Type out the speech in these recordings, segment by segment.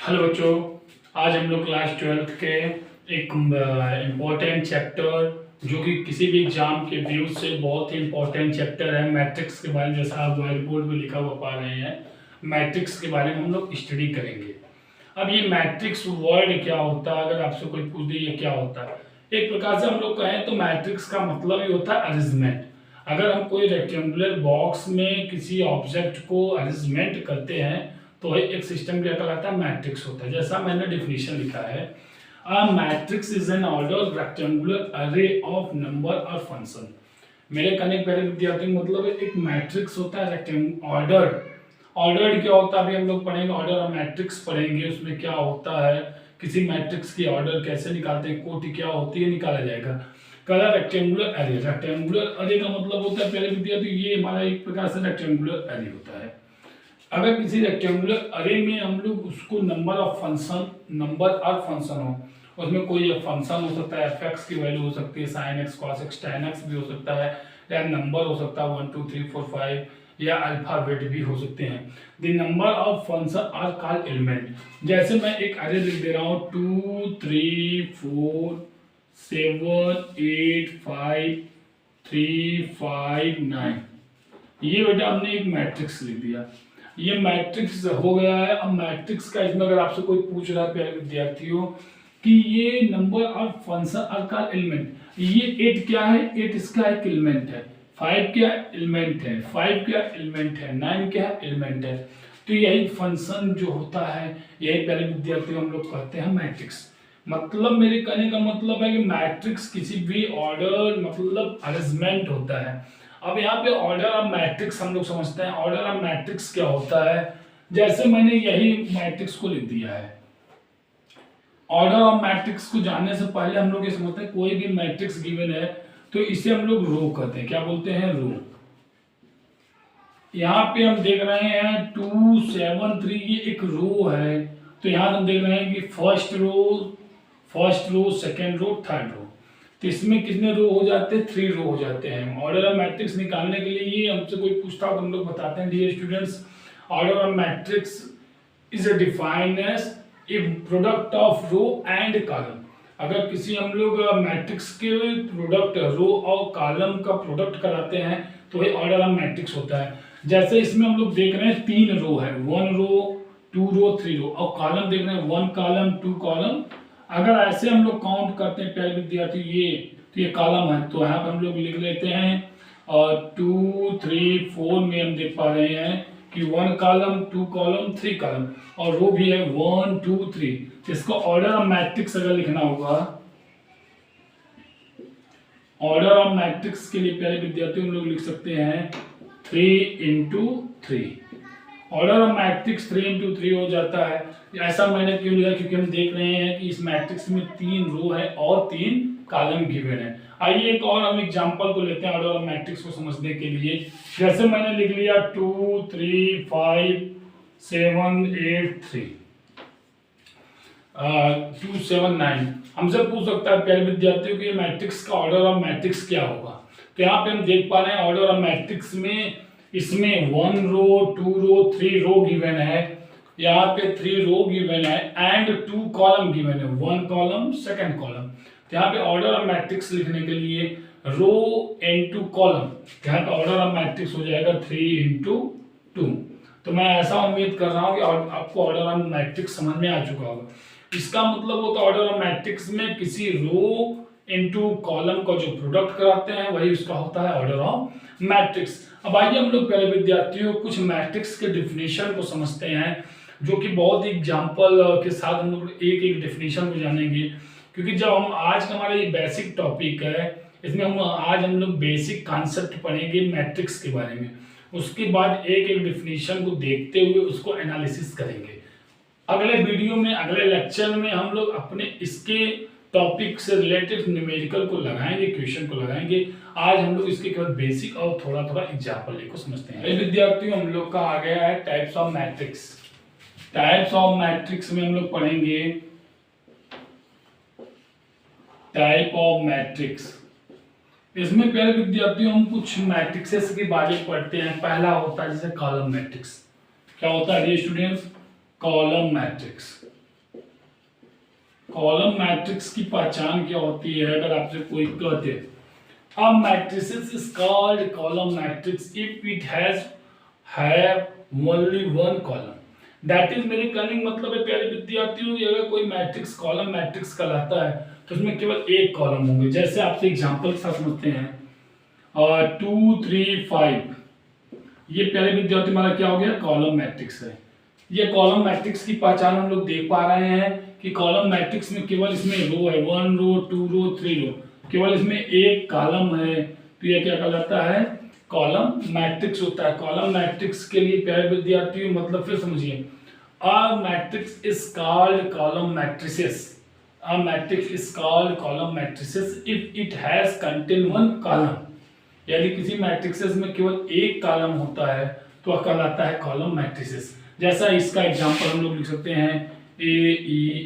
Hello बच्चों, आज हम लोग क्लास 12th के एक इम्पोर्टेंट चैप्टर जो कि किसी भी एग्जाम के व्यू से बहुत ही इम्पोर्टेंट चैप्टर है मैट्रिक्स के बारे में। जैसा आप व्हाइट बोर्ड में लिखा हुआ पा रहे हैं, मैट्रिक्स के बारे में हम लोग स्टडी करेंगे। अब ये मैट्रिक्स वर्ड क्या होता है, अगर आपसे कोई पूछ दे ये क्या होता है, एक प्रकार से हम लोग कहें तो मैट्रिक्स का मतलब ही होता है अरेंजमेंट। अगर हम कोई रेक्टेंगुलर बॉक्स में किसी ऑब्जेक्ट को अरेंजमेंट करते हैं तो एक सिस्टम क्या कहलाता है, मैट्रिक्स होता है। जैसा मैंने डिफिनीशन लिखा है, a matrix is an order rectangular अरे ऑफ नंबर और फंक्शन। मेरे कहने के पहले विद्यार्थी मतलब एक मैट्रिक्स होता है रेक्टेंगुलर ऑर्डर। ऑर्डर क्या होता है अभी हम लोग पढ़ेंगे, ऑर्डर और मैट्रिक्स पढ़ेंगे, उसमें क्या होता है, किसी मैट्रिक्स की ऑर्डर कैसे निकालते हैं, कोटि क्या होती है, निकाला जाएगा। कलर रेक्टेंगुलर अरे, रेक्टेंगुलर अरे का मतलब होता है पहले विद्यार्थी ये हमारा एक प्रकार से रेक्टेंगुलर अरे होता है। अगर किसी रेक्टेंगुलर अरे में हम लोग उसको नंबर और फंक्शन हो, उसमें कोई फंक्शन हो सकता है, एफ की वैल्यू हो सकती है, sine x cos x ten x भी हो सकता है, या नंबर हो सकता है 1 2 3 4 5, या अल्फाबेट भी हो सकते हैं। The number of function are called element. जैसे मैं एक अरे लिख दे रहा हूँ 2 3 4 7 8 5 3 5 9, ये बेटा हमने एक मैट्रिक्स लिख दिया, ये मैट्रिक्स हो गया है। अब मैट्रिक्स का इसमें अगर आपसे कोई पूछ रहा है प्यारे विद्यार्थियों कि ये नंबर और फंक्शन और का एलिमेंट, ये 8 क्या है, 8 इसका एक एलिमेंट है, 5 क्या एलिमेंट है, 5 क्या एलिमेंट है, 9 क्या एलिमेंट है, तो यही फंक्शन जो होता है, यही प्यारे विद्यार्थियों हम लोग कहते हैं मैट्रिक्स। मतलब मेरे कहने का मतलब है कि मैट्रिक्स किसी भी ऑर्डर मतलब अरेंजमेंट होता है। अब यहाँ पे ऑर्डर ऑफ मैट्रिक्स हम लोग समझते हैं, ऑर्डर ऑफ मैट्रिक्स क्या होता है। जैसे मैंने यही मैट्रिक्स को लिख दिया है, ऑर्डर ऑफ मैट्रिक्स को जानने से पहले हम लोग ये समझते हैं कोई भी मैट्रिक्स गिवन है तो इसे हम लोग रो कहते हैं। क्या बोलते हैं, रो। यहाँ पे हम देख रहे हैं 2 7 3, ये एक रो है, तो यहाँ हम देख रहे हैं कि first row second row third row, तो इसमें कितने रो हो जाते हैं, 3 रो हो जाते हैं। ऑर्डर ऑफ मैट्रिक्स निकालने के लिए ये हमसे कोई पूछता हो तो हम लोग बताते हैं, dear students, order of matrix is defined as a product of row and column. अगर किसी हम लोग मैट्रिक्स के प्रोडक्ट रो और कॉलम का प्रोडक्ट कराते हैं तो ये ऑर्डर ऑफ मैट्रिक्स होता है। जैसे इसमें हम लोग देख रहे हैं 3 रो है, 1 रो 2 रो 3 रो, और कॉलम देख रहे हैं 1 कॉलम 2 कॉलम। अगर ऐसे हम लोग काउंट करते हैं प्यारे विद्यार्थी ये, तो ये कॉलम है, तो यहाँ पर हम लोग लिख लेते हैं और 2 3 4 में हम देख पा रहे हैं कि 1 कॉलम 2 कॉलम 3 कॉलम, और रो भी है 1 2 3। इसको ऑर्डर ऑफ मैट्रिक्स अगर लिखना होगा, ऑर्डर ऑफ मैट्रिक्स के लिए प्यारे विद्यार्थी हम लोग लिख सकते हैं 3 into 3। Order of matrix 3 into 3 हो जाता है। ऐसा मैंने क्यों लिखा, क्योंकि हम देख रहे हैं कि इस मैट्रिक्स में 3 रो है और 3 कॉलम गिवन है। आइए एक और हम एग्जांपल को लेते हैं ऑर्डर ऑफ मैट्रिक्स को समझने के लिए। जैसे मैंने लिख लिया 2 3 5 7 8 3 2 7 9। हमसे पूछ सकता है प्यारे विद्यार्थियों कि मैट्रिक्स का ऑर्डर ऑफ मैट्रिक्स क्या होगा। तो यहाँ पे हम देख पा रहे हैं ऑर्डर ऑफ मैट्रिक्स में इसमें 1 रो 2 रो 3 रो गिवन है, यहाँ पे 3 रो गिवन है एंड 2 कॉलम गिवन है, 1 कॉलम सेकंड कॉलम। तो यहाँ पे ऑर्डर ऑफ मैट्रिक्स लिखने के लिए रो इनटू कॉलम, यहाँ पे ऑर्डर ऑफ मैट्रिक्स हो जाएगा 3 into 2। तो मैं ऐसा उम्मीद कर रहा हूँ कि आपको ऑर्डर ऑफ मैट्रिक्स समझ में आ चुका होगा। इसका मतलब होता है ऑर्डर ऑफ मैट्रिक्स में किसी रो इनटू कॉलम का जो प्रोडक्ट कराते हैं वही उसका होता है ऑर्डर ऑफ मैट्रिक्स। अब आइए हम लोग पहले विद्यार्थियों कुछ मैट्रिक्स के डिफिनेशन को समझते हैं, जो कि बहुत ही एग्जांपल के साथ हम लोग एक एक डिफिनेशन को जानेंगे। क्योंकि जब हम आज का हमारा ये बेसिक टॉपिक है, इसमें हम लोग बेसिक कॉन्सेप्ट पढ़ेंगे मैट्रिक्स के बारे में, उसके बाद एक एक डिफिनेशन को देखते हुए उसको एनालिसिस करेंगे। अगले वीडियो में, अगले लेक्चर में हम लोग अपने इसके टॉपिक से रिलेटेड न्यूमेरिकल को लगाएंगे, क्वेश्चन को लगाएंगे। आज हम लोग इसके केवल बेसिक और थोड़ा थोड़ा एग्जाम्पल को समझते हैं। विद्यार्थियों, हम लोग का आ गया है types of matrix. Types of matrix में हम लोग पढ़ेंगे टाइप ऑफ मैट्रिक्स। इसमें प्यारे विद्यार्थियों हम कुछ मैट्रिक्सेस के बारे में पढ़ते हैं। पहला होता है जैसे कॉलम मैट्रिक्स। क्या होता है students, column matrix. Column matrix की पहचान क्या होती है? अगर आपसे कोई कहते a matrix is called column matrix if it has have only one column. That is मेरे कहने का मतलब है प्यारे विद्यार्थियों कि अगर कोई मैट्रिक्स कॉलम मैट्रिक्स कहलाता है तो उसमें केवल एक कॉलम होंगे। जैसे आपसे एग्जांपल के साथ समझते हैं, और 2 3 5 ये प्यारे विद्यार्थी हमारा क्या हो गया? कॉलम मैट्रिक्स है। ये कॉलम मैट्रिक्स की पहचान हम लोग देख पा रहे हैं कि कॉलम मैट्रिक्स में केवल इसमें रो है, 1 रो 2 रो 3 रो, केवल इसमें एक कॉलम है, तो ये क्या कहलाता है? कॉलम मैट्रिक्स होता है। कॉलम मैट्रिक्स के लिए प्यारे विद्यार्थियों मतलब फिर समझिए, a matrix is called column matrices. A matrix is called column matrices if it has contain one column. यदि किसी मैट्रिक्सेस में केवल एक कॉलम होता है तो वह कहलाता है कॉलम मैट्रिसेस। जैसा इसका एग्जांपल हम लोग लिख सकते हैं, AEIOU,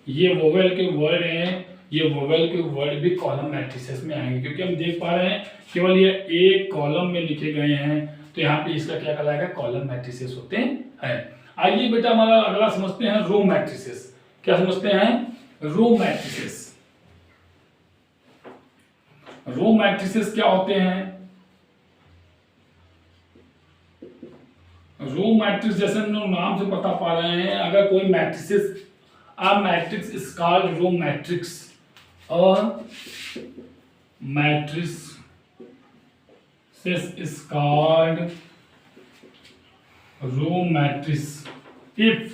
ये वोवेल के वर्ड हैं, ये वोवेल के वर्ड भी कॉलम मैट्रिसेस में आएंगे क्योंकि हम देख पा रहे हैं केवल ये एक कॉलम में लिखे गए हैं, तो यहाँ पे इसका क्या कहलाएगा? कॉलम मैट्रिसेस होते हैं। आइए बेटा हमारा अगला समझते हैं रो मैट्रिसेस। क्या समझते हैं? रो मैट्रिसेस। रो मैट्रिसेस क्या होते हैं? रो मैट्रिक्स जैसे हम लोग नाम से बता पा रहे हैं, अगर कोई matrices, a matrix is called row matrix. A matrix is called row matrix if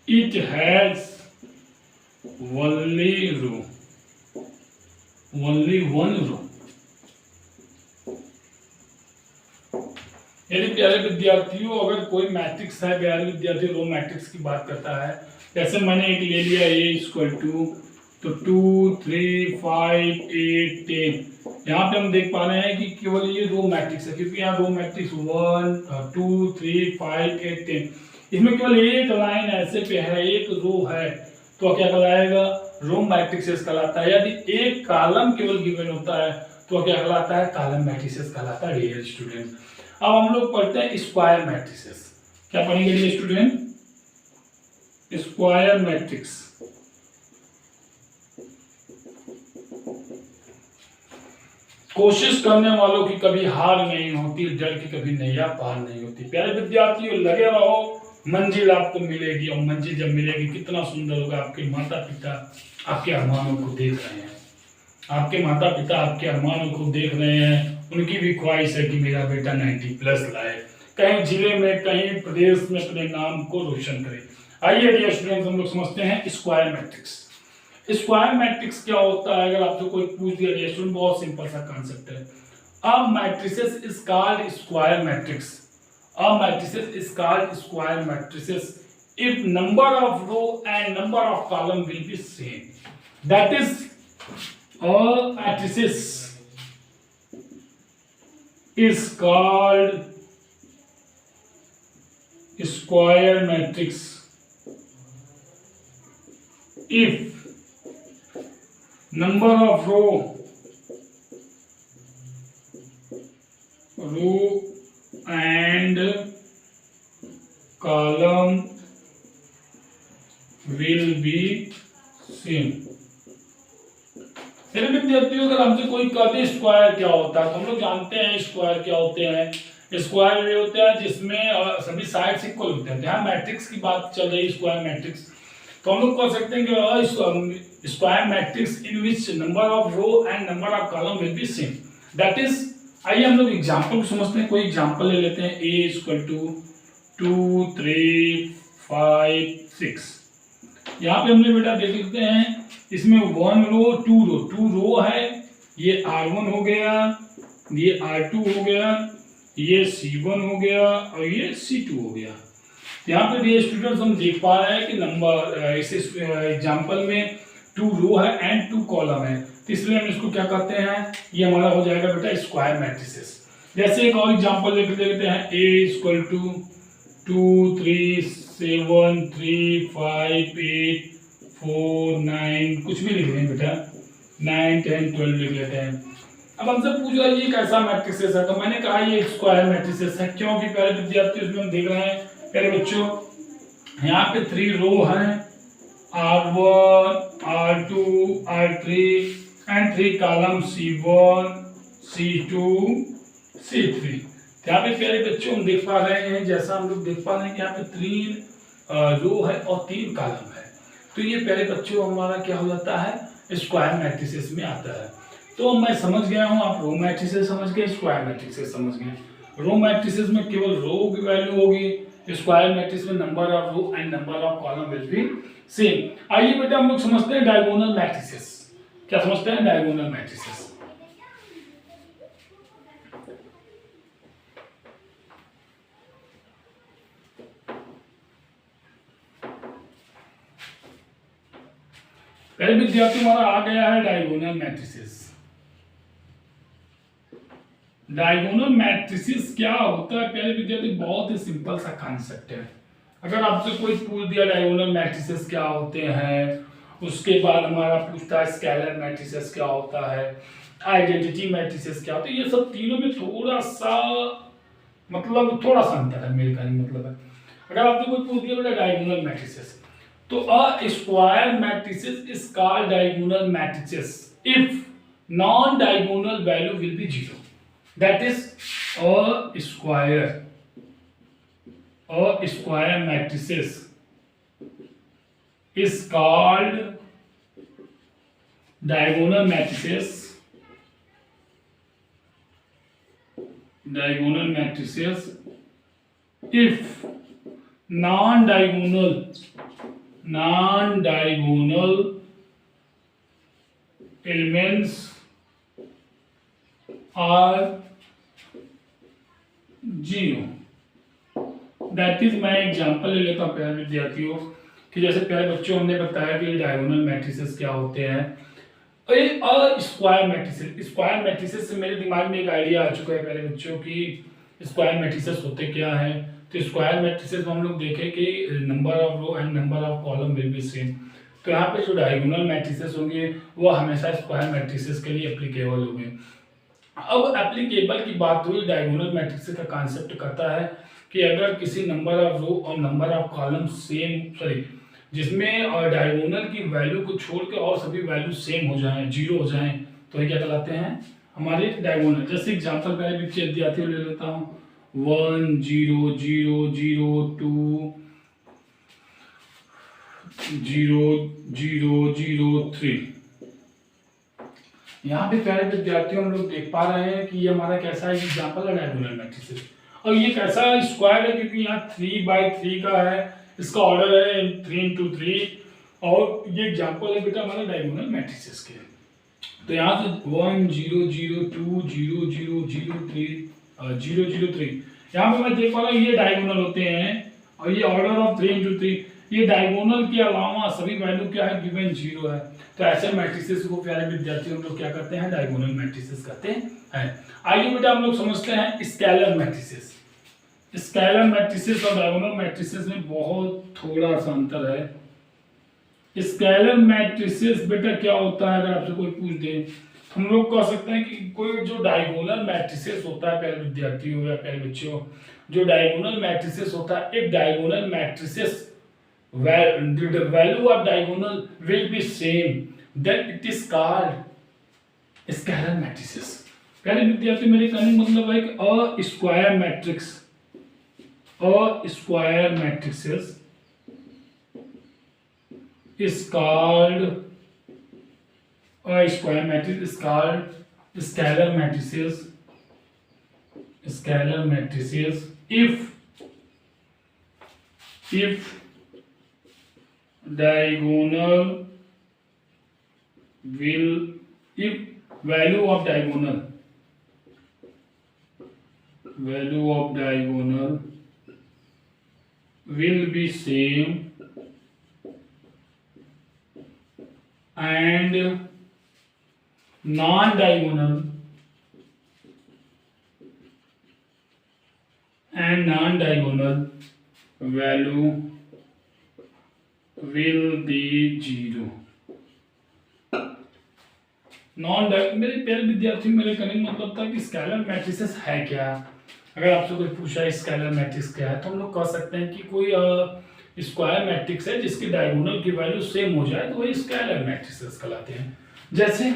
it has only row, only one row। यदि प्यारे विद्यार्थियों अगर कोई मैट्रिक्स है, प्यारे विद्यार्थी रो मैट्रिक्स की बात करता है, जैसे मैंने एक ले लिया A इक्वल टू, तो 2 3 5 8 10, यहाँ पे हम देख पा रहे हैं कि केवल ये रो मैट्रिक्स है क्योंकि यहाँ रो मैट्रिक्स 1 2 3 5 8 10, इसमें केवल एक लाइन ऐसे पे है, एक रो है, तो क्या कहलाएगा? रो मैट्रिक्स कहलाता है। यदि एक कॉलम केवल गिवन होता है तो क्या कहलाता है? कॉलम मैट्रिक्स कहलाता है डियर स्टूडेंट। अब हम लोग पढ़ते हैं स्क्वायर मैट्रिसेस। क्या पढ़ेंगे डियर स्टूडेंट? Square matrix. कोशिश करने वालों की कभी हार नहीं होती, डर की कभी नैया पार नहीं होती। प्यारे विद्यार्थियों लगे रहो, मंजिल आपको मिलेगी, और मंजिल जब मिलेगी कितना सुंदर होगा। आपके माता पिता आपके अरमानों को देख रहे हैं, आपके माता पिता आपके अरमानों को देख रहे हैं, उनकी भी ख्वाहिश है कि मेरा बेटा 90+ लाए, कहीं जिले में कहीं प्रदेश में अपने नाम को रोशन करे। आइए डियर स्टूडेंट्स हम लोग समझते हैं स्क्वायर मैट्रिक्स। स्क्वायर मैट्रिक्स क्या होता है? अगर आपसे कोई पूछ दिया डियर स्टूडेंट, बहुत सिंपल सा कॉन्सेप्ट है। A matrices is called square matrix. A matrices is called square matrices if number of row and number of column will be same. That is, all matrices is called square matrix if number of row and column will be same। मेरे विद्यार्थियों अगर हमसे कोई कहते हैं square क्या होता है, तो हम लोग जानते हैं स्क्वायर क्या होते हैं। स्क्वायर वे होते हैं जिसमें सभी साइड्स इक्वल होते हैं। यहाँ मैट्रिक्स की बात चल रही है, स्क्वायर मैट्रिक्स, तो हम लोग कह सकते हैं कि square matrix in which number of row and number of column will be same. That is, आइए हम लोग एग्जांपल को समझते हैं। कोई एग्जांपल ले लेते हैं। A = 2 3 5 6। यहाँ पे हमने बेटा देख लेते हैं, इसमें 1 रो 2 रो है, ये R1 हो गया, ये R2 हो गया, ये C1 हो गया और ये C2 हो गया। यहाँ पे डियर स्टूडेंट्स हम देख पा रहे हैं कि नंबर इस एग्जांपल में 2 रो है एंड 2 कॉलम है, तो इसलिए हम इसको क्या कहते हैं, ये हमारा हो जाएगा बेटा स्क्वायर मैट्रिसेस। जैसे एक और एग्जांपल लिख लेते हैं। A = 2 3 7 3 5 8 4 9, कुछ भी लिख लें बेटा, 9 10 12 लिख लेते हैं। अब हमसे पूछ रहा है ये कैसा मैट्रिसेस है, तो मैंने कहा ये स्क्वायर मैट्रिसेस है, क्योंकि पहले विद्यार्थी इसमें हम देख रहे हैं पहले बच्चों यहाँ पे 3 रो हैं, R1, R2, R3 and 3 column C1, C2, C3। यहाँ पे प्यारे बच्चों हम देख पा रहे हैं, जैसा हम लोग देख पा रहे हैं कि यहाँ पे 3 रो है और 3 कॉलम है, तो ये प्यारे बच्चों हमारा क्या हो जाता है स्क्वायर मैट्रिसेस में आता है। तो मैं समझ गया हूँ, आप रो मैट्रिसेस समझ गए, स्क्वायर मैट्रिसेस समझ गए। रो मैट्रिसेस में केवल रो की वैल्यू होगी, स्क्वायर मैट्रिक्स में number of row and number of column will be same. आइए बेटा हम लोग समझते हैं डायगोनल मैट्रिसेस। क्या समझते हैं डायगोनल मैट्रिसेस? पहले विद्यार्थी हमारा आ गया है डायगोनल मैट्रिसेस। डायगोनल मैट्रिसेस क्या होता है पहले विद्यार्थी? बहुत ही सिंपल सा कॉन्सेप्ट है। अगर आपसे कोई पूछ दिया डायगोनल मैट्रिसेस क्या होते हैं, उसके बाद हमारा पूछता है स्केलर मैट्रिसेस क्या होता है, आइडेंटिटी मैट्रिसेस क्या होता है, ये सब तीनों में थोड़ा सा थोड़ा सा अंतर है, मेरे कहने मतलब है। अगर आपसे कोई पूछ दिया डायगोनल मैट्रिसेस, तो a square matrices is called diagonal matrices if non-diagonal value will be 0. That is a square matrices is called diagonal matrices if non-diagonal elements are 0। That is मैं एग्जांपल ले लेता हूँ प्यारे विद्यार्थियों कि जैसे प्यारे बच्चों हमने बताया कि डायगोनल मैट्रिसेस क्या होते हैं। स्क्वायर मैट्रिसेस से मेरे दिमाग में एक आइडिया आ चुका है प्यारे बच्चों की स्क्वायर मैट्रिसेस होते क्या है। तो स्क्वायर मैट्रिसेस में हम लोग देखें कि number of row and number of column will be same. तो यहाँ पे जो डायगोनल मैट्रिसेस होंगे वो हमेशा स्क्वायर मैट्रिसेस के लिए एप्लीकेबल होंगे। अब एप्लीकेबल की बात हुई, डायगोनल मैट्रिसेस का कॉन्सेप्ट करता है कि अगर किसी नंबर ऑफ रो और नंबर ऑफ कॉलम जिसमें डायगोनल की वैल्यू को छोड़ के और सभी वैल्यू सेम हो जाएं, 0 हो जाएं, तो ये क्या कहलाते हैं हमारे डायगोनल। जैसे एग्जांपल पहले भी विद्यार्थियों ले लेता हूँ 1 0 0 0 2 0 0 0 3। यहाँ पे प्यारे विद्यार्थियों हम लोग देख पा रहे हैं कि ये हमारा कैसा है एग्जांपल है डायगोनल मैट्रिसेस। और ये कैसा स्क्वायर है क्योंकि यहाँ 3/3 का है, इसका ऑर्डर है 3 × 3 और ये एग्जांपल है बेटा हमारा डायगोनल मैट्रिसेस के। तो यहाँ से 1 0 0 2 0 0 0 3 0 0 3 यहाँ पे मैं देख पा रहा हूँ ये डायगोनल होते हैं और ये ऑर्डर ऑफ 3 × 3। ये डायगोनल के अलावा सभी वैल्यू क्या है गिवन 0 है। तो ऐसे मैट्रिसेस को प्यारे विद्यार्थी हम लोग क्या करते हैं डायगोनल मैट्रिसेस कहते हैं। आइए बेटा हम लोग समझते हैं स्केलर मैट्रिसेस। स्केलर मैट्रिसेस और डायगोनल मैट्रिसेस में बहुत थोड़ा सा अंतर है। स्केलर मैट्रिसेस बेटा क्या होता है, अगर आपसे कोई पूछ दे हम लोग कह सकते हैं कि कोई जो डायगोनल मैट्रिसेस होता है प्यारे विद्यार्थियों या प्यारे बच्चों, जो डायगोनल मैट्रिसेस होता है, एक diagonal matrices the value of diagonal will be same, then it is called scalar matrices। प्यारे विद्यार्थी मेरे कहने का मतलब है कि a square matrices is called a square matrix is called scalar matrices if value of diagonal will be same and non-diagonal value will be 0। मेरे प्यारे विद्यार्थी, मेरे कहने का मतलब था कि स्केलर मैट्रिसेस है क्या। अगर आपसे कोई पूछा स्केलर मैट्रिक्स क्या है, तो हम लोग कह सकते हैं कि कोई स्क्वायर मैट्रिक्स है जिसकी डायगोनल की वैल्यू सेम हो जाए तो वही स्केलर मैट्रिसेस कहलाते हैं। जैसे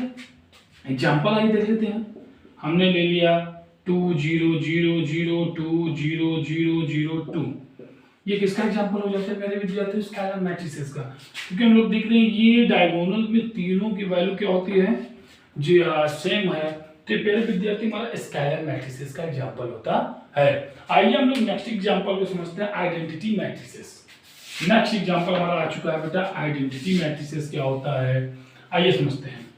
एग्जांपल आइए देख लेते हैं। हमने ले लिया 2 0 0 0 2 0 0 0 2। ये किसका एग्जांपल हो जाता है मेरे विद्यार्थी? स्केलर मैट्रिसेस का। क्योंकि हम लोग देख रहे हैं ये डायगोनल में तीनों की वैल्यू क्या होती है जी, सेम है। तो पहले विद्यार्थी हमारा स्केलर मैट्रिसेस का एग्जांपल होता है। आइए हम लोग नेक्स्ट एग्जांपल को समझते हैं, आइडेंटिटी मैट्रिसेस। नेक्स्ट एग्जांपल हमारा आ चुका है बेटा, आइडेंटिटी मैट्रिसेस क्या होता है, आइए समझते हैं।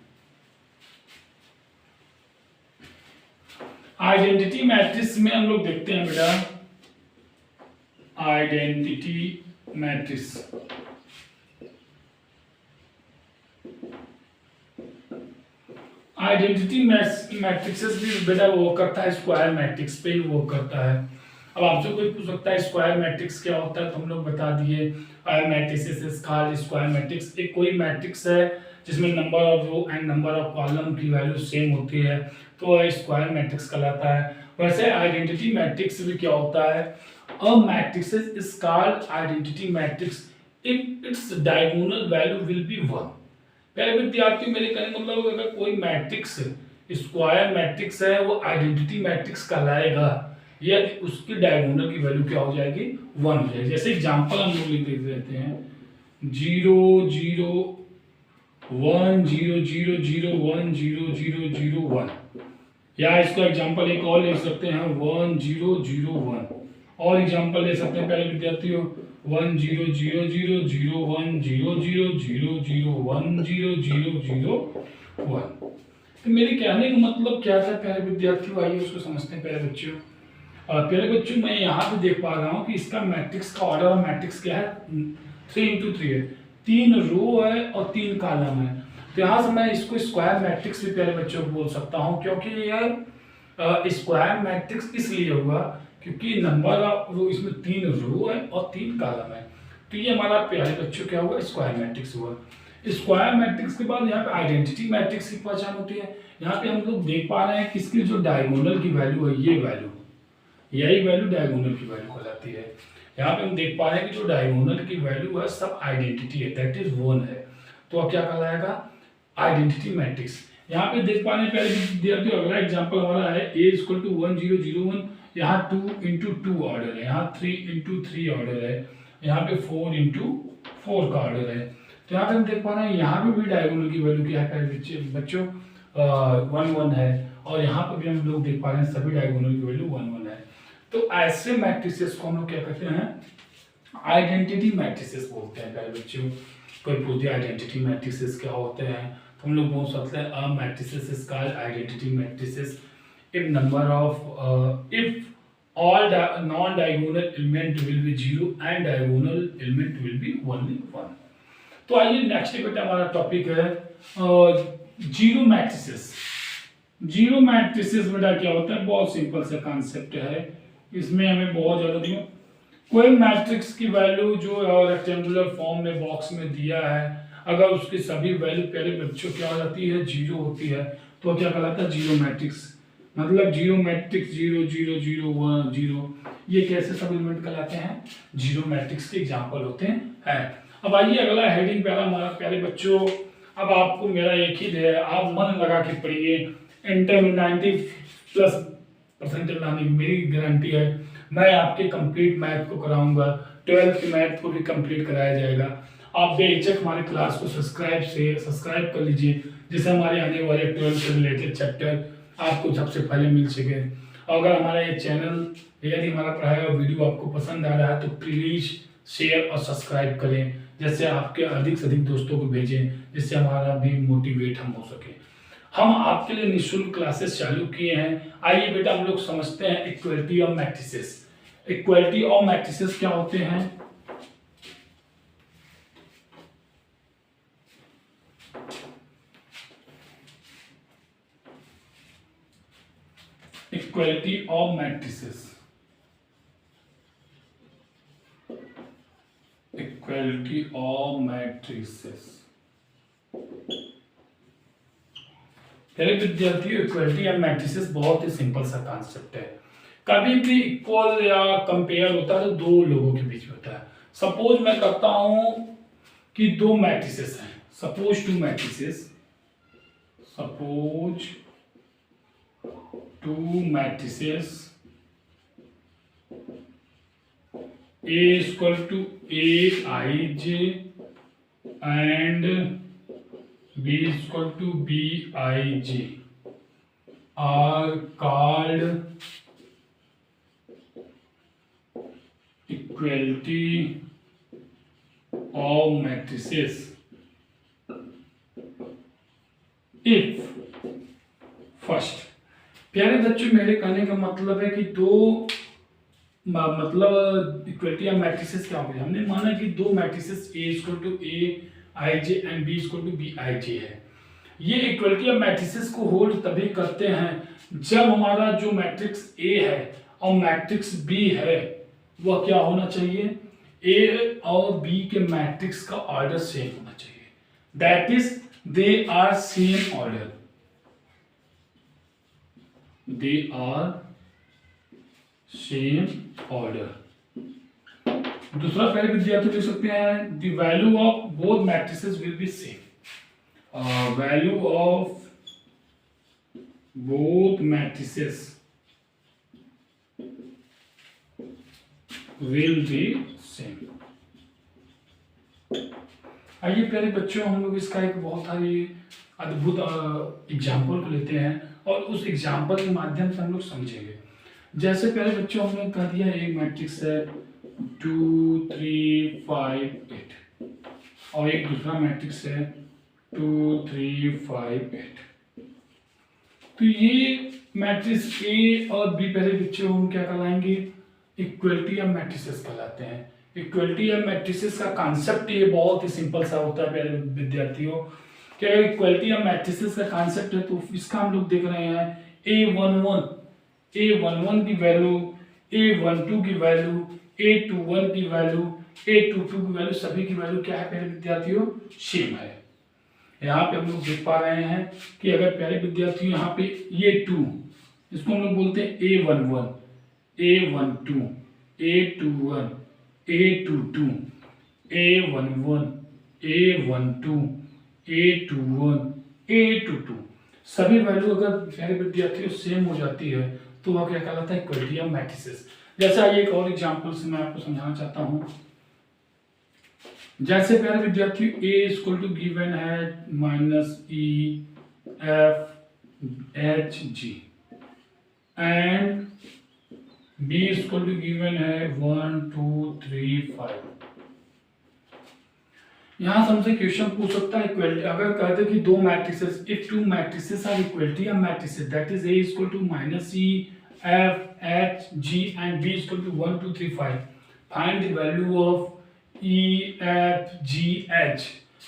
आइडेंटिटी मैट्रिक्स में हम लोग देखते हैं बेटा, आइडेंटिटी मैट्रिक्स आइडेंटिटी मैट्रिक्सेस भी बेटा वो करता है स्क्वायर मैट्रिक्स पे ही वो करता है। अब आपसे कोई पूछ सकता है स्क्वायर मैट्रिक्स क्या होता है, तो हम लोग बता दिए matrices is called square matrix. एक कोई मैट्रिक्स है जिसमें number of row and number of column की वैल्यू सेम होती है तो वह स्क्वायर मैट्रिक्स कहलाता है। वैसे आइडेंटिटी मैट्रिक्स भी क्या होता है, a matrix is called identity matrix if its diagonal value will be 1। पहले विद्यार्थी मेरे कहने मतलब अगर कोई मैट्रिक्स स्क्वायर मैट्रिक्स है वो आइडेंटिटी मैट्रिक्स कहलाएगा यदि उसकी डायगोनल की वैल्यू क्या हो जाएगी, 1 हो जाएगी। जैसे एग्जांपल हम लोग लिख देते हैं 0 0 1 0 0 0 1 0 0 0 1, या इसको एग्जांपल एक और ले सकते हैं 1 0 0 1, और एग्जांपल ले सकते हैं पहले विद्यार्थियों 1 0 0 0 0 1 0 0 0 0 1 0 0 0 1। तो मेरे कहने का मतलब क्या था प्यारे विद्यार्थियों, आइए उसको समझते हैं। प्यारे बच्चों, प्यारे बच्चों मैं यहाँ पे देख पा रहा हूँ कि इसका मैट्रिक्स का ऑर्डर ऑफ मैट्रिक्स क्या है, 3 × 3 है। 3 रो है और 3 कॉलम है। तो यहाँ से मैं इसको स्क्वायर मैट्रिक्स भी प्यारे बच्चों को बोल सकता हूँ, क्योंकि यह स्क्वायर मैट्रिक्स इसलिए हुआ क्योंकि नंबर ऑफ रो इसमें 3 रो है और 3 कॉलम है। तो ये हमारा प्यारे बच्चों क्या हुआ, स्क्वायर मैट्रिक्स हुआ। स्क्वायर मैट्रिक्स के बाद यहाँ पे आइडेंटिटी मैट्रिक्स की पहचान होती है। यहाँ पे हम लोग देख पा रहे हैं कि इसकी जो डायगोनल की वैल्यू है, ये वैल्यू, यही वैल्यू डायगोनल की वैल्यू कहलाती है। यहाँ पे हम देख पा रहे हैं कि जो डायगोनल की वैल्यू है सब आइडेंटिटी है, दैट इज 1 है। तो अब क्या कहलाएगा, आइडेंटिटी मैट्रिक्स। यहाँ पे देख पा रहे हैं पहले विद्यार्थियों, अगला एग्जांपल हमारा है a = 1 0 0 1। यहाँ 2 × 2 ऑर्डर है, यहाँ 3 × 3 ऑर्डर है, यहाँ पे 4 × 4 का ऑर्डर है। तो यहाँ पे हम देख पा रहे हैं यहाँ पे भी डायगोनल की वैल्यू क्या है बच्चों, 1 1 है, और यहाँ पर भी हम लोग देख पा रहे हैं सभी डायगोनल की वैल्यू 1 1 है। तो ऐसे मैट्रिसेस को हम लोग क्या कहते हैं, आइडेंटिटी मैट्रिसेस बोलते हैं। पहले बच्चों कोई पूछे आइडेंटिटी मैट्रिसेस क्या होते हैं, तो हम लोग बोल सकते हैं a matrices is called identity matrices if number of if all non diagonal element will be 0 and diagonal element will be only 1। तो आइए नेक्स्ट बेटा हमारा टॉपिक है जीरो मैट्रिसेस। जीरो मैट्रिसेस बेटा क्या होता है, बहुत सिंपल सा कॉन्सेप्ट है, इसमें हमें बहुत ज्यादा नहीं, कोई मैट्रिक्स की वैल्यू जो रेक्टेंगुलर फॉर्म में बॉक्स में दिया है, अगर उसकी सभी वैल्यू पहले बच्चों क्या हो जाती है, 0 होती है, तो क्या कहलाता है, जीरो मैट्रिक्स। मतलब जीरो मैट्रिक्स 0 0 0 1 0, ये कैसे सब एलिमेंट कहलाते हैं, जीरो मैट्रिक्स के एग्जांपल होते हैं। अब आइए अगला हेडिंग प्यारा हमारा प्यारे बच्चों, अब आपको मेरा एक ही है, आप मन लगा के पढ़िए, इंटर में 90+ % लाने की मेरी गारंटी है। मैं आपके कंप्लीट मैथ को कराऊंगा, 12th की मैथ को भी कंप्लीट कराया जाएगा। आप बेहिचक हमारे क्लास को सब्सक्राइब कर लीजिए, जिससे हमारे आने वाले 12th से रिलेटेड चैप्टर आपको सबसे पहले मिल सके। अगर हमारा ये चैनल, यदि हमारा पढ़ाया हुआ वीडियो आपको पसंद आ रहा है तो प्लीज़ शेयर और सब्सक्राइब करें, जैसे आपके अधिक से अधिक दोस्तों को भेजें, जिससे हमारा भी मोटिवेट हम हो सके। हम आपके लिए निःशुल्क क्लासेस चालू किए हैं। आइए बेटा हम लोग समझते हैं equality of matrices. Equality of matrices क्या होते हैं, equality of matrices, equality of matrices. पहले विद्यार्थियों इक्वलिटी या मैट्रिसेस बहुत ही सिंपल सा कॉन्सेप्ट है। कभी भी इक्वल या कंपेयर होता है तो दो लोगों के बीच में होता है। सपोज मैं करता हूं कि दो मैट्रिसेस हैं, suppose to matrices, suppose to matrices A equal to Aij and B equal to Bij are called equality of matrices if first। प्यारे बच्चों, मेरे कहने का मतलब है कि दो मतलब इक्वलिटी ऑफ मैट्रिसेस क्या होगी। हमने माना कि दो matrices A equal to Aij and B equal to Bij है। ये इक्वलिटी ऑफ मैट्रिसेस को होल्ड तभी करते हैं जब हमारा जो मैट्रिक्स A है और मैट्रिक्स B है वह क्या होना चाहिए, A और B के मैट्रिक्स का ऑर्डर सेम होना चाहिए, that is they are same order, they are same order. दूसरा पहले विद्यार्थी लिख सकते हैं the value of both matrices will be same, value of both matrices will be same. आइए प्यारे बच्चों, हम लोग इसका एक बहुत ही अद्भुत एग्जाम्पल को लेते हैं और उस एग्जाम्पल के माध्यम से हम लोग समझेंगे। जैसे प्यारे बच्चों, हमने कह दिया एक मैट्रिक्स है 2 3 5 8 और एक दूसरा मैट्रिक्स है 2 3 5 8। तो ये मैट्रिक्स A और B पहले बच्चों हम क्या कहलाएंगे, इक्वलिटी ऑफ मैट्रिसेस कहलाते हैं। इक्वलिटी ऑफ मैट्रिसेस का कॉन्सेप्ट ये बहुत ही सिंपल सा होता है प्यारे विद्यार्थियों। क्या इक्वलिटी ऑफ मैट्रिसेस का कॉन्सेप्ट है तो इसका हम लोग देख रहे हैं A11 की वैल्यू, A12 की वैल्यू, A21 की वैल्यू, A22 की वैल्यू, सभी की वैल्यू क्या है प्यारे विद्यार्थियों, सेम है। यहाँ पे हम लोग देख पा रहे हैं कि अगर प्यारे विद्यार्थियों यहाँ पे ये 2, इसको हम लोग बोलते हैं A11, A12, A21, A22, A11, A12, A21, A22, सभी वैल्यू अगर प्यारे विद्यार्थियों सेम हो जाती है तो वह क्या कहलाता है, इक्वलिटी ऑफ मैट्रिसेस। जैसे आइए एक और एग्जांपल से मैं आपको समझाना चाहता हूं। जैसे प्यारे विद्यार्थियों A इक्वल टू गिवन है -E F H G and B equal to given है 1 2 3 5। यहाँ से हमसे क्वेश्चन पूछ सकता है इक्वलिटी, अगर कहते कि दो matrices, if two matrices are equality of matrices that is A equal to -E F H G and B equal to 1 2 3 5, find the value of E F G H।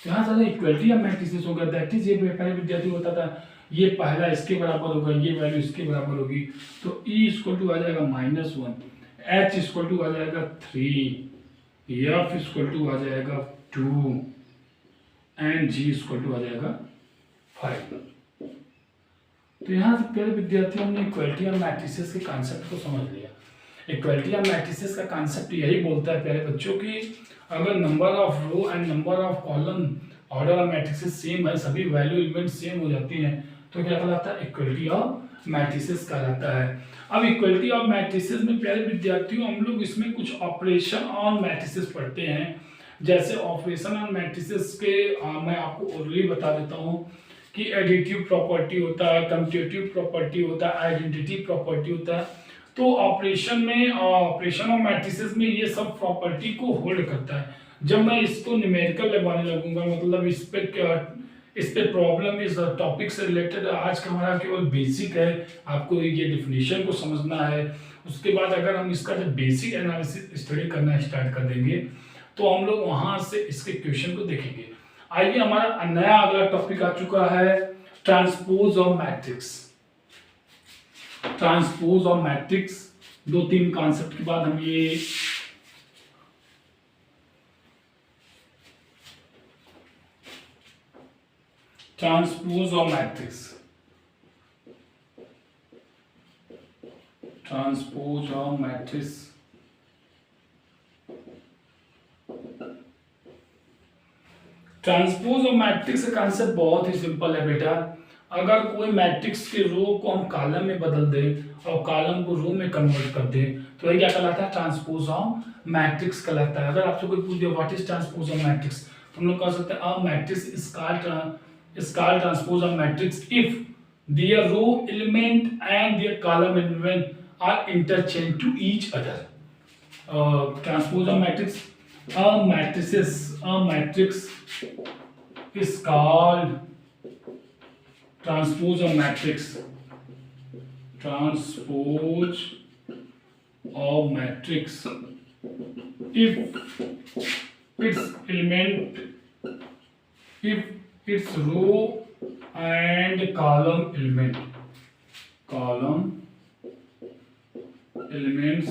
यहाँ सारा equality of matrices होगा, that is ये पहले विद्यार्थी होता था ये पहला इसके बराबर होगा, ये वैल्यू इसके बराबर होगी, तो E इक्वल टू आ जाएगा -1, H इक्वल टू आ जाएगा 3, F इक्वल टू आ जाएगा 2 एंड G इक्वल टू आ जाएगा 5। तो यहाँ से पहले विद्यार्थी हमने इक्वलिटी ऑफ मैट्रिसेस के कॉन्सेप्ट को समझ लिया। इक्वलिटी ऑफ मैट्रिसेस का कॉन्सेप्ट यही बोलता है प्यारे बच्चों की अगर number of row and number of column order of matrices same है, सभी वैल्यू एलिमेंट सेम हो जाती हैं, तो क्या कहलाता है, इक्वलिटी ऑफ मैट्रिसेस कहलाता है। अब इक्वलिटी ऑफ मैट्रिसेस में प्यारे विद्यार्थियों हम लोग इसमें कुछ ऑपरेशन ऑन मैट्रिसेस पढ़ते हैं। जैसे ऑपरेशन ऑन मैट्रिसेस के मैं आपको ओरली बता देता हूँ कि एडिटिव प्रॉपर्टी होता है, कम्यूटेटिव प्रॉपर्टी होता है, आइडेंटिटी प्रॉपर्टी होता है। तो ऑपरेशन में ऑपरेशन ऑफ मैट्रिसेस में ये सब प्रॉपर्टी को होल्ड करता है। जब मैं इसको न्यूमेरिकल लगाने लगूंगा, मतलब इस पे प्रॉब्लम इस टॉपिक से रिलेटेड आज का हमारा केवल बेसिक है, आपको ये डिफिनेशन को समझना है। उसके बाद अगर हम इसका जब बेसिक एनालिसिस स्टडी करना स्टार्ट कर देंगे तो हम लोग वहां से इसके क्वेश्चन को देखेंगे। आइए हमारा नया अगला टॉपिक आ चुका है transpose of matrix. Transpose of matrix 2-3 concept के बाद हम ये transpose of matrix transpose of matrix. Transpose of matrix का कंसेप्ट बहुत ही सिंपल है बेटा। अगर कोई मैट्रिक्स के रो को हम कॉलम में बदल दें और कॉलम को रो में कन्वर्ट कर दें तो ये क्या कहलाता है? ट्रांसपोज ऑफ मैट्रिक्स कहलाता है। अगर आपसे कोई पूछ दिया what is transpose of matrix, तो हम लोग कह सकते हैं a matrix is called transpose of matrix if their row element and their column element are interchanged to each other. Transpose of matrix. A matrix is called transpose of matrix. Transpose of matrix if its row and column elements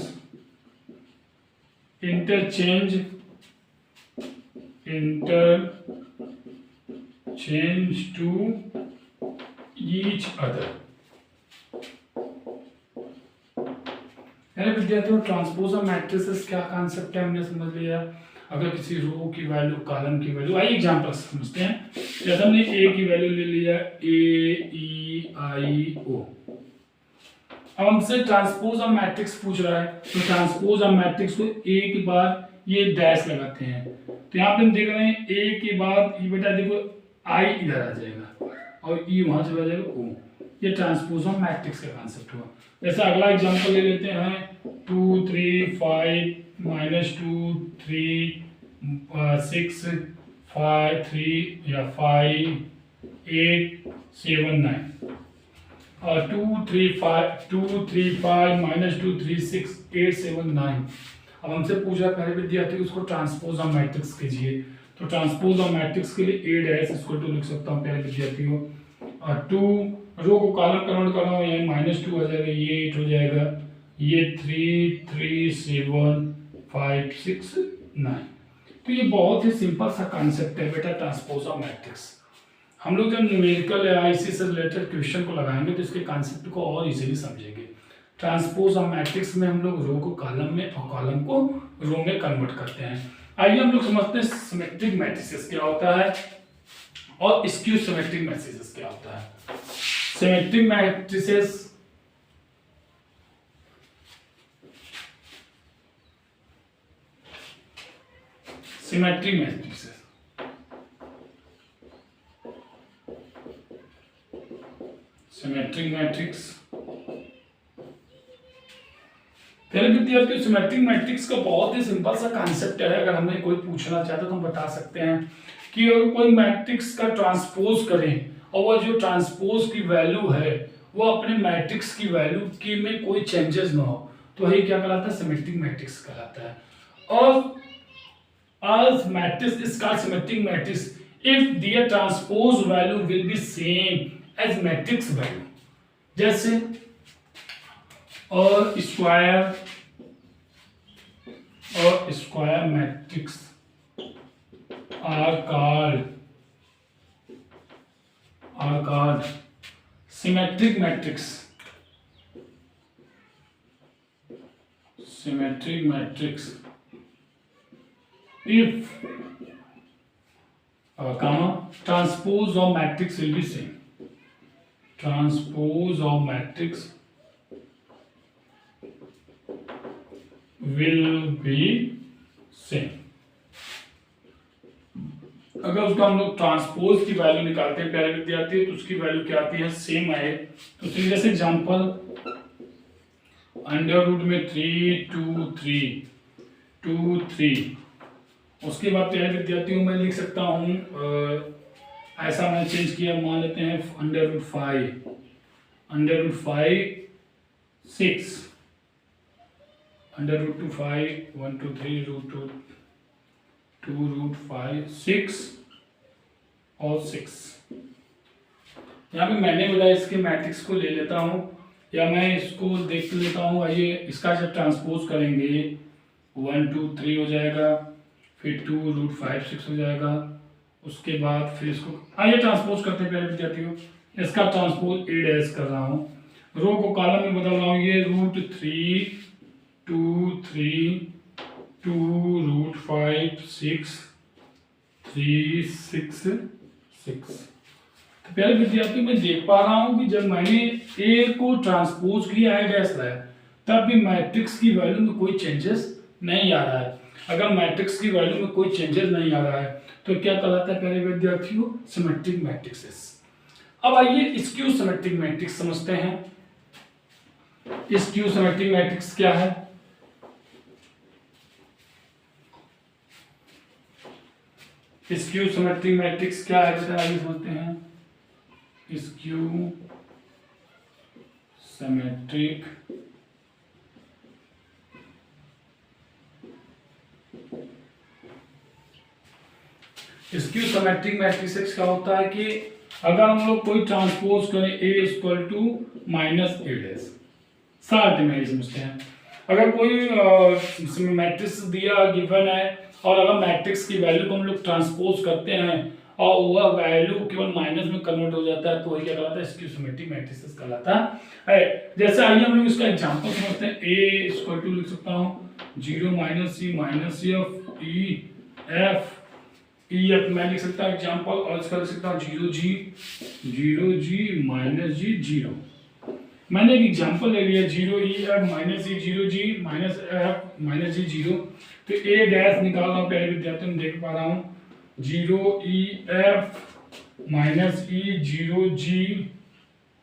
interchange to each other। विद्यार्थियों transpose of matrices क्या concept है हमने समझ लिया। अगर किसी रो की value column की वैल्यू, आइए एग्जांपल समझते हैं। जैसे हमने ए की वैल्यू ले लिया ए ई आई ओ, अब हमसे ट्रांसपोज ऑफ मैट्रिक्स पूछ रहा है तो ट्रांसपोज ऑफ मैट्रिक्स को ए के बाद ये डैश लगाते हैं। तो यहाँ पे हम देख रहे हैं ए के बाद ये बेटा देखो आई इधर आ जाएगा और ई वहां चला जाएगा ओ। ये ट्रांसपोज ऑफ मैट्रिक्स का कॉन्सेप्ट हुआ। जैसे अगला एग्जांपल ले लेते हैं 2 3 5 -2 3 6 5 3 या 5 8 7 9 और 2 3 5 -2 3 6 8 7 9। अब हमसे पूछा पहले विद्यार्थी उसको ट्रांसपोज ऑफ मैट्रिक्स कीजिए। तो ट्रांसपोज ऑफ मैट्रिक्स के लिए ए डैश इसको टू लिख सकता हूँ पहले विद्यार्थियों। और 2 रो को कॉलम कन्वर्ट कर रहा हूँ, ये -2 आ जाएगा, ये 8 हो जाएगा, ये 3 3 7 5 6 9। तो ये बहुत ही सिंपल सा कॉन्सेप्ट है बेटा ट्रांसपोज ऑफ मैट्रिक्स। हम लोग जब न्यूमेरिकल या इसी से रिलेटेड क्वेश्चन को लगाएंगे तो इसके कॉन्सेप्ट को और इजीली समझेंगे। ट्रांसपोज ऑफ मैट्रिक्स में हम लोग रो को कॉलम में और कॉलम को रो में कन्वर्ट करते हैं। आइए हम लोग समझते हैं सिमेट्रिक मैट्रिसेस क्या होता है और स्क्यू सिमेट्रिक मैट्रिसेस क्या होता है। Symmetric matrices symmetric matrices symmetric matrix पहले विद्यार्थियों सिमेट्रिक मैट्रिक्स का बहुत ही सिंपल सा कॉन्सेप्ट है। अगर हमें कोई पूछना चाहता तो हम बता सकते हैं कि अगर कोई मैट्रिक्स का ट्रांसपोज करें और वो जो ट्रांसपोज की वैल्यू है वो अपने मैट्रिक्स की वैल्यू की में कोई चेंजेस ना हो तो वही क्या कहलाता है? सिमेट्रिक मैट्रिक्स कहलाता है। और as matrix is called symmetric matrix if their transpose value will be same as matrix value। जैसे और square matrix are called symmetric matrix। Symmetric matrix if transpose of matrix will be same। Transpose of matrix will be same। अगर उसका हम लोग transpose की value निकालते हैं पहले विद्यार्थी तो उसकी वैल्यू क्या आती है? सेम आए। तो जैसे एग्जांपल अंडर रूट में 3 2 3 2 3। उसके बाद पहले विद्यार्थियों में लिख सकता हूँ ऐसा मैंने चेंज किया, मान लेते हैं under root 5 6 under root 2 5 1 2 3 root 2 root 5 6 और 6। यहाँ पे मैंने बताया इसके मैट्रिक्स को ले लेता हूँ या मैं इसको देख लेता हूँ। आइए इसका जब ट्रांसपोज करेंगे 1 2 3 हो जाएगा, फिर 2 रूट 5 6 हो जाएगा। उसके बाद फिर इसको आइए ट्रांसपोज करते हैं पहले विद्यार्थियों। इसका ट्रांसपोज ए डैश कर रहा हूँ रो को कॉलम में बदल रहा हूँ, ये √3 2 3 2 √5 6 3 6 6। तो प्यारे विद्यार्थी मैं देख पा रहा हूँ कि जब मैंने ए को ट्रांसपोज किया है डैश लाया, तब भी मैट्रिक्स की वैल्यू में कोई चेंजेस नहीं आ रहा है। अगर मैट्रिक्स की वैल्यू में कोई चेंजेस नहीं आ रहा है तो क्या कहलाता है प्यारे विद्यार्थियों? Symmetric matrixes. अब आइए स्क्यू सिमेट्रिक मैट्रिक्स समझते हैं। स्क्यू सिमेट्रिक मैट्रिक्स क्या है? स्क्यू सिमेट्रिक मैट्रिक्स क्या है बेटा, आइए समझते हैं। Skew symmetric skew symmetric matrix क्या होता है कि अगर हम लोग कोई ट्रांसपोज करें A इक्वल टू -A', साथ में समझते हैं। अगर कोई मैट्रिक्स दिया गिवन है और अगर मैट्रिक्स की वैल्यू को हम लोग ट्रांसपोज करते हैं और वह वैल्यू केवल माइनस में कन्वर्ट हो जाता है तो वही क्या कहलाता है? स्क्यू सिमेट्रिक मैट्रिक्स कहलाता है। जैसे आइए हम लोग इसका एग्जांपल समझते हैं। A इक्वल टू लिख सकता हूँ 0 -C -F E F मैं लिख सकता हूँ एग्जांपल, और इसका लिख सकता हूँ 0G -G 0। मैंने एक एग्जांपल ले लिया 0EF -E 0G -F -G 0। तो A डैश निकाल रहा हूँ प्यारे विद्यार्थी, मैं देख पा रहा हूँ 0EF -E 0G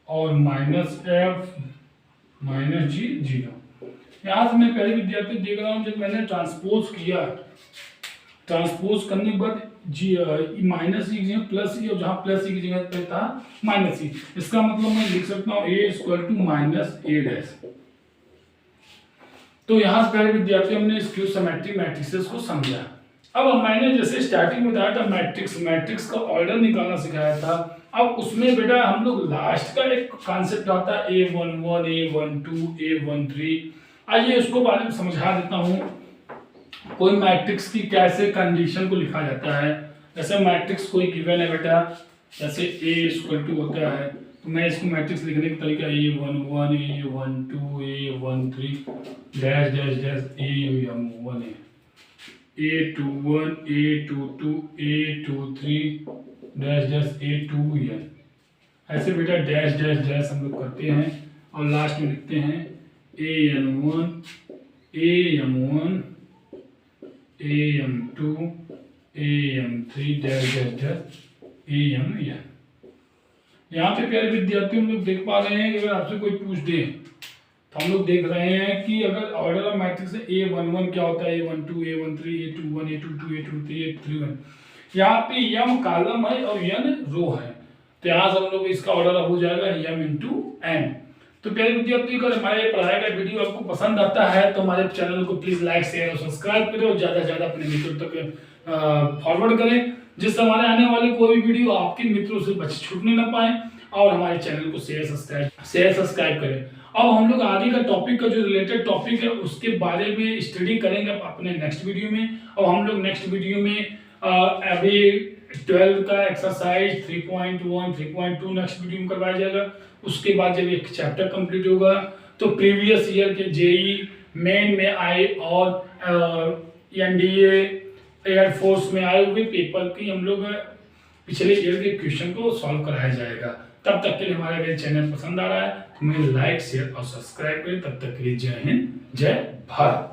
और -F -G 0। यहाँ से मैं प्यारे विद्यार्थी देख रहा हूँ, जब मैंने ट्रांसपोज किया, ट्रांसपोज करने के बाद माइनस की जगह प्लस ई, और जहां प्लस ई की जगह पे था माइनस ई, इसका मतलब मैं लिख सकता हूं A इक्वल टू -A'। तो यहां से प्यारे विद्यार्थी हमने स्क्यू सिमेट्रिक मैट्रिसेस को समझा। अब मैंने जैसे स्टार्टिंग में बताया था मैट्रिक्स का ऑर्डर निकालना सिखाया था। अब उसमें बेटा हम लोग लास्ट का एक कॉन्सेप्ट आता है A11 A12 A13। आइए उसको बारे में समझा देता हूं। कोई मैट्रिक्स की कैसे कंडीशन को लिखा जाता है। जैसे मैट्रिक्स कोई गिवन है बेटा, जैसे A इक्वल टू होता है, तो मैं इसको मैट्रिक्स लिखने का तरीका A11 A12 A13 dash dash dash A11 A21 A22 A23 dash dash A2n, ऐसे बेटा डैश डैश डैश हम लोग करते हैं और लास्ट में लिखते हैं AM1 AM1 AM2 AM3 dash dash dash AMN। यहाँ पे प्यारे विद्यार्थी हम लोग देख पा रहे हैं कि अगर आपसे कोई पूछ दे तो हम लोग देख रहे हैं कि अगर ऑर्डर ऑफ मैट्रिक्स A11 क्या होता है, A12 A13 A21 A22 A23 A31, यहाँ पे m कॉलम है और n रो है, तो यहाँ से हम लोग इसका ऑर्डर हो जाएगा m × n। तो प्यारे विद्यार्थी अगर हमारे पढ़ाई का वीडियो आपको पसंद आता है तो हमारे चैनल को प्लीज लाइक शेयर और सब्सक्राइब करें और ज़्यादा से ज़्यादा अपने मित्रों तक फॉरवर्ड करें, जिससे हमारे आने वाले कोई भी वीडियो आपके मित्रों से छूटने ना पाए, और हमारे चैनल को शेयर सब्सक्राइब करें। अब हम लोग आगे का टॉपिक का जो रिलेटेड टॉपिक है उसके बारे में स्टडी करेंगे अपने नेक्स्ट वीडियो में। और हम लोग नेक्स्ट वीडियो में अभी 12 का एक्सरसाइज 3.1 3.2 नेक्स्ट वीडियो में करवाया जाएगा। उसके बाद जब एक चैप्टर कंप्लीट होगा तो प्रीवियस ईयर के जेई मेन में आए और एनडीए एयरफोर्स में आए हुए पेपर की हम लोग पिछले ईयर के क्वेश्चन को सॉल्व कराया जाएगा। तब तक के लिए हमारा अगर चैनल पसंद आ रहा है तो मेरे लाइक शेयर और सब्सक्राइब करें। तब तक के लिए जय हिंद जय भारत।